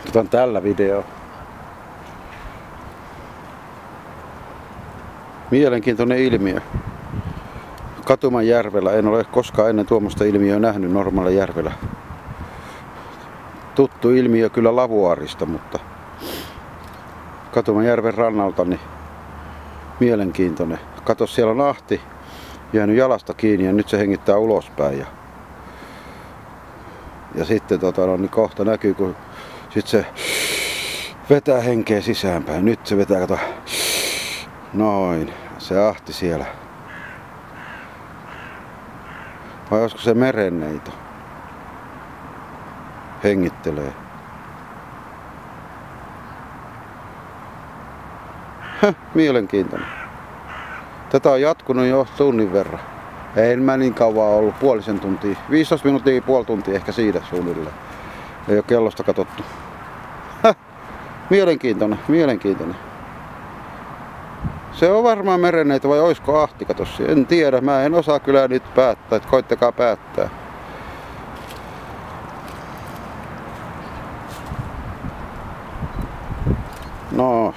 Jatketaan tällä video. Mielenkiintoinen ilmiö. Katumanjärvellä en ole koskaan ennen tuommoista ilmiöä nähnyt normaalilla järvellä. Tuttu ilmiö kyllä lavuaarista, mutta Katumanjärven rannalta niin mielenkiintoinen. Kato, siellä on ahti jäänyt jalasta kiinni ja nyt se hengittää ulospäin. Ja sitten niin kohta näkyy, kun sit se vetää henkeä sisäänpäin. Nyt se vetää, kato. Noin, se ahti siellä. Vai olisiko se merenneito? Hengittelee. Mielenkiintoinen. Tätä on jatkunut jo tunnin verran. En mä niin kauan ollut, puolisen tuntia. 15 minuuttia, puoli tuntia ehkä siitä suunnilleen. Ei ole kellosta katsottu. Mielenkiintoinen, mielenkiintoinen. Se on varmaan merenneito vai oisko ahti, katossi. En tiedä, mä en osaa kyllä nyt päättää, että koittakaa päättää. No.